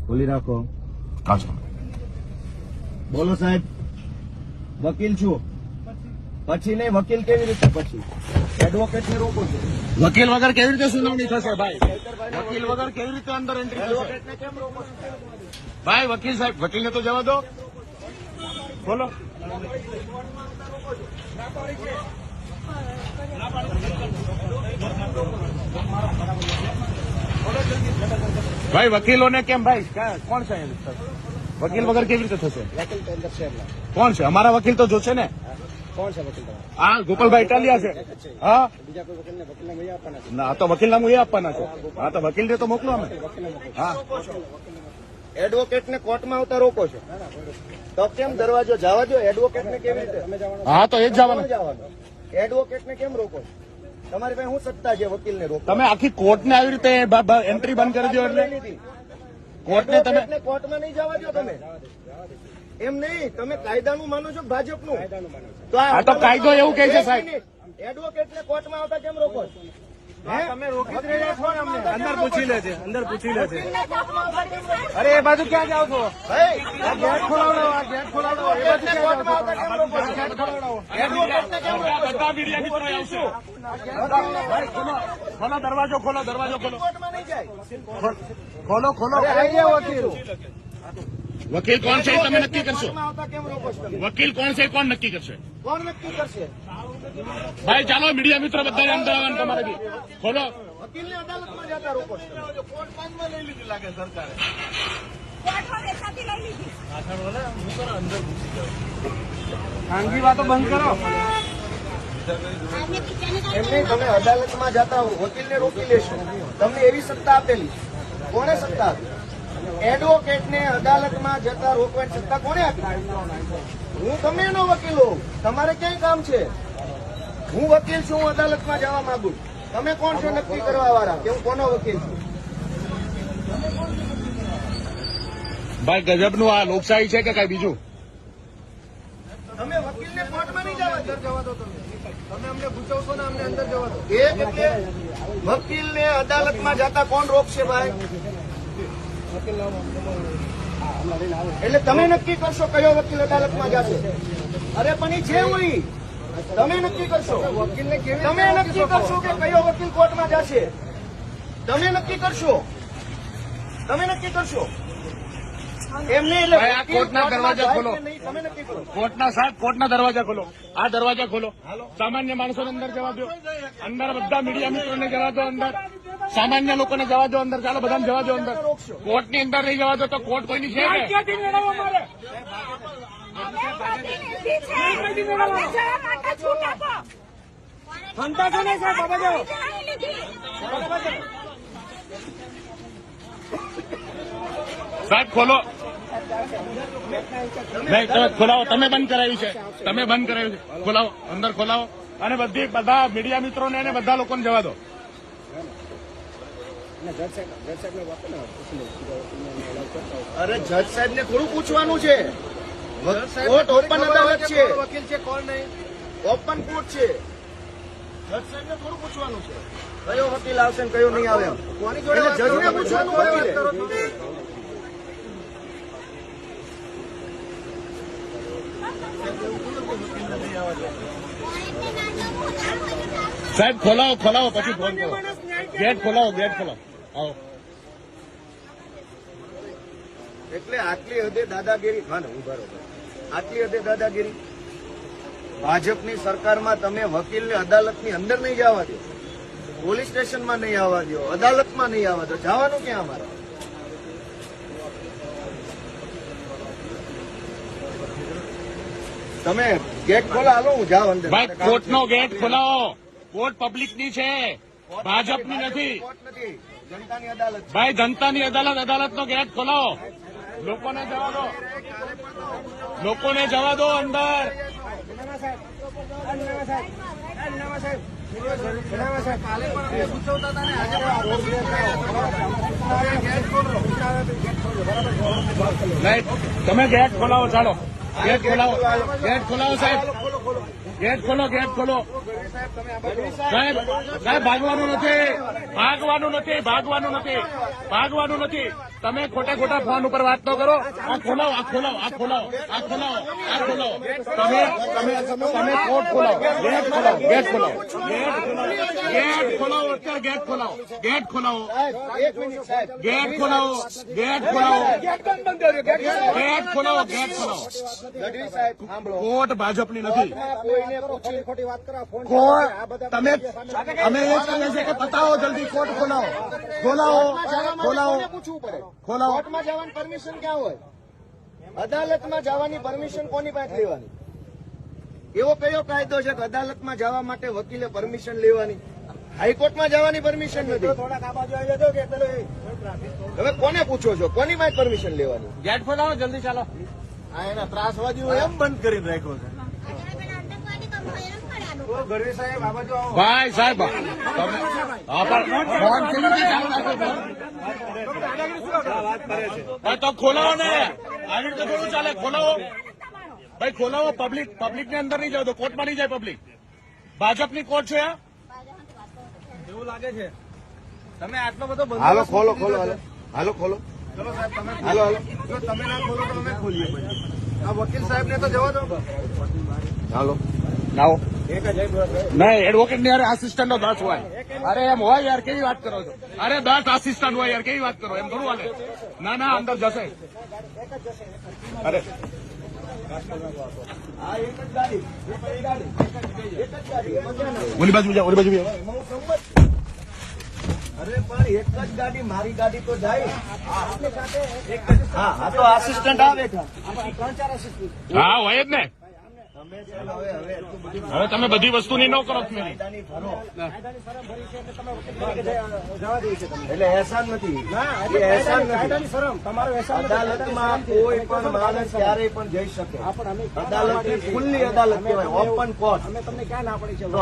ખોલી રાખો. હાજો. બોલો સાહેબ. વકીલ છું. પછી નહીં, વકીલ કેવી રીતે પછી? એડવોકેટ ને રોકો છો. વકીલ વગર કેવી રીતે સુનાવણી થશે ભાઈ? વકીલ વગર કેવી રીતે અંદર એન્ટ્રી થશે? એડવોકેટ ને કેમ રોકો છો? ભાઈ વકીલ સાહેબ, વકીલને તો જવા દો. બોલો. ભાઈ વકીલોને કેમ ભાઈ? કોણ છે વકીલ વગર કેવી રીતે થશે? વકીલ તો અંદર છે એમના. કોણ છે? અમારા વકીલ તો જોશે ને. કોણ છે વકીલ તમારા? હા, ગોપાલભાઈ ઇટાલિયા છે. હા, બીજા કોઈ વકીલને વકીલને મળી આપવાના છે? ના, તો વકીલનામું એ આપવાના છે. હા, તો વકીલને તો મોકલો અમે. હા, એડવોકેટ ને કોર્ટમાં આવતા રોકો છો તો કેમ દરવાજો જવા દો? એડવોકેટ ને કેવી રીતે? હા, તો એ જ જવાનું. એડવોકેટ ને કેમ રોકો? તમારી પાસે શું સત્તા છે વકીલ ને રોકો? તમે આખી કોર્ટને આવી રીતે એન્ટ્રી બંધ કરી દો એટલે કોર્ટને તમે કોર્ટમાં નહીં જવા દો તમે. એમ નહીં, તમે કાયદાનું માનો છો ભાજપનું? આ તો કાયદો એવું કહે છે સાહેબ. એડવોકેટ ને કોર્ટમાં આવતા કેમ રોકો? તમે રોકી જ રહ્યા છો ને અમને. અંદર પૂછી લે છે, અંદર પૂછી લે છે. અરે એ બાજુ ક્યાં જાવ છો? ભાઈ, આ ગેટ ખોલાવડો, આ ગેટ ખોલાવડો. એ બાજુ ક્યાં જાવ છો? ગેટ ખોલાવડો. બધા મીડિયા મિત્રો આવશે. ખોલો દરવાજો, ખોલો દરવાજો, ખોલો. કોર્ટમાં નહીં જાય. ખોલો, ખોલો. વકીલ વકીલ કોણ છે એ તમે નક્કી કરશો. કોર્ટમાં આવતા કેમ રોકો છો તમે? વકીલ કોણ છે એ કોણ નક્કી કરશે? કોણ નક્કી કરશે? ભાઈ ચાલો, મીડિયા મિત્રો બધાને અંદર આવવાનું તમારે બી. ખોલો. વકીલને અદાલતમાં જતા રોકો છો. કોર્ટ બાંધમાં લઈ લીધી લાગે સરકારે. ખાનગી વાતો બંધ કરો. એમ નહીં, તમે અદાલતમાં જતા હો, વકીલને રોકી લેશો. તમને એવી સત્તા આપેલી. કોને સત્તા આપી? એડવોકેટને અદાલતમાં જતા રોકવાની સત્તા કોને આપી? હું તમે એનો વકીલ હોઉં. તમારે ક્યાંય કામ છે? હું વકીલ છું, હું અદાલતમાં જવા માંગુ છું. તમે કોણ છો નક્કી કરવા વાળા કે હું કોનો વકીલ છું? ભાઈ ગજબનું આ લોકશાહી છે કે કઈ બીજું? તમે વકીલને કોર્ટમાં નહીં જવા દો. જવા દો તમે. તમે અમને પૂછવશો ને અમને અંદર જવા દો. એક એટલે વકીલને અદાલતમાં જતા કોણ રોકશે ભાઈ? એટલે તમે નક્કી કરશો કયો વકીલ અદાલતમાં જશે. અરે પણ એ છે હોય, તમે નક્કી કરશો. વકીલને તમે નક્કી કરશો કે કયો વકીલ કોર્ટમાં જશે. તમે નક્કી કરશો. તમે નક્કી કરશો. એમ નહીં. એટલે ભાઈ, આ કોર્ટના દરવાજા ખોલો. તમે નક્કી કરો. કોર્ટના સાહેબ, કોર્ટના દરવાજા ખોલો. આ દરવાજા ખોલો. સામાન્ય માણસોને અંદર જવા દો. અંદર બધા મીડિયા મિત્રોને જવા દો. અંદર સામાન્ય લોકોને જવા દો. અંદર ચાલો બધાને જવા દો. અંદર કોર્ટની અંદર નહીં જવા દો તો કોર્ટ કોઈની છે કે? સાહેબ ખોલો. નહીં, તમે ખોલાવો. તમે બંધ કરાવ્યું છે. તમે બંધ કરાવ્યું છે. ખોલાવો, અંદર ખોલાવો. અને બધા મીડિયા મિત્રોને અને બધા લોકોને જવા દો. અરે જજ સાહેબ ને થોડું પૂછવાનું છે. કોર્ટ ઓપન અદાલત છે. વકીલ છે કોણ નહીં? ઓપન કોર્ટ છે. જજ સાહેબ ને થોડું પૂછવાનું છે કયો વકીલ આવશે ને કયો નહીં આવે. કોની જોડે જજને પૂછવાનું હોય. સાહેબ ખોલાવો, ખોલાવો પછી ફોન કરો. ગેટ ખોલાવો, ગેટ ખોલાવો. આવો. એટલે આટલી હદે દાદાગીરી. હા ને, ઉભા રહો. આટલી હદે દાદાગીરી. ભાજપની સરકારમાં તમે વકીલને અદાલતની અંદર નહીં જવા દો, પોલીસ સ્ટેશનમાં નહીં આવવા દો, અદાલતમાં નહીં આવવા દો. જવાનું ક્યાં અમારે? તમે ગેટ ખોલો, હાલો હું જાઉં અંદર. ભાઈ કોર્ટનો ગેટ ખોલાવો. કોર્ટ પબ્લિકની છે, ભાજપની નથી. કોર્ટ નથી, જનતાની અદાલત છે. ભાઈ જનતાની અદાલત, અદાલતનો ગેટ ખોલાવો. લોકોને જવા દો. લોકોને જવા દો અંદર. નહીં, તમે ગેટ ખોલાવો. ચાલો ગેટ ખોલાવો. ગેટ ખોલાવો સાહેબ. ગેટ ખોલો, ગેટ ખોલો. સાહેબ, સાહેબ ભાગવાનું નથી. ભાગવાનું નથી. ભાગવાનું નથી. ભાગવાનું નથી. તમે ખોટા ખોટા ફોન ઉપર વાત તો કરો. આ ખોલાવો, આ ખોલાવો, આ ખોલાવો, આ ખોલાવો, આ ખોલાવો. તમે કોર્ટ ખોલાવો, ગેટ ખોલાવો, ગેટ ખોલાવો, ગેટ ખોલાવો, અત્યારે ગેટ ખોલાવો, ગેટ ખોલાવો, સાહેબ, એક મિનિટ સાહેબ. ગેટ ખોલાવો, ગેટ ખોલાવો, ગેટ ખોલાવો, ગેટ ખોલાવો. ગઢવી સાહેબ સાંભળો. કોર્ટ ભાજપની નથી. કોઈને પૂછીને ખોટી વાત કરો. ફોન કોર્ટ તમે અમે એ જ કહીએ છીએ કે બતાવો જલ્દી, કોર્ટ ખોલાવો, ખોલાવો, ખોલાવો, કોને પૂછવું પડે? ખોલાવો. કોર્ટમાં જવાની પરમિશન ક્યાં હોય? અદાલતમાં જવાની પરમિશન કોની પાસે લેવાની? એવો કયો કાયદો છે કે અદાલતમાં જવા માટે વકીલે પરમિશન લેવાની? હાઈકોર્ટમાં જવાની પરમિશન નથી. હવે કોને પૂછો છો? કોની પાસે પરમિશન લેવાની? ગેટ ખોલાવો જલ્દી, ચાલો. આ એના ત્રાસવાદીઓ એમ બંધ કરીને રાખ્યો છે. ગઢવી સાહેબ આ બાજુ આવો. ભાઈ સાહેબ હા, પણ ફોન કેવી રીતે ચાલુ રાખો છો? ભાઈ તો ખોલાવો ને, આવી રીતે થોડું ચાલે. ખોલાવો ભાઈ, ખોલાવો. પબ્લિક ને અંદર નહીં જાવ તો કોર્ટમાં નહીં જાય પબ્લિક. ભાજપની કોર્ટ છે આ. એવું લાગે છે તમે આટલો બધો બંધ હાલો ખોલો ખોલો હાલો હાલો ખોલો ચલો સાહેબ તમે હાલો હાલો જો તમે ના ખોલો તો અમે ખોલીએ પછી આ વકીલ સાહેબ ને તો જવા દો. હાલો લાવો. નહીં, એડવોકેટ ની આસિસ્ટન્ટ નો 10 હોય. અરે એમ હોય યાર, કેવી વાત કરો છો? અરે 10 આસિસ્ટન્ટ હોય યાર, કેવી વાત કરો? એમ થોડું હાલે. ના ના, અંદર જશે. અરે આ એક જ ગાડી એક જ ગાડી એમાં ક્યાં ના? ઓલી બાજુ જાઓ, ઓલી બાજુ જાઓ. એમાં હું સંમત છું. અરે પણ એક જ ગાડી, મારી ગાડી તો જાય. હા હા તો આસિસ્ટન્ટ આવે છે. હા હોય જ ને. તમે છે ને હવે એટલું બધું હવે તમે બધી વસ્તુની ન કરો તમે. કાયદાની ફરો. એટલે એહસાન નથી. એ એહસાન નથી. અદાલતમાં કોઈ પણ માણસ ક્યારેય પણ જઈ શકે. અદાલત એ ખુલ્લી અદાલત કહેવાય, ઓપન કોર્ટ. તો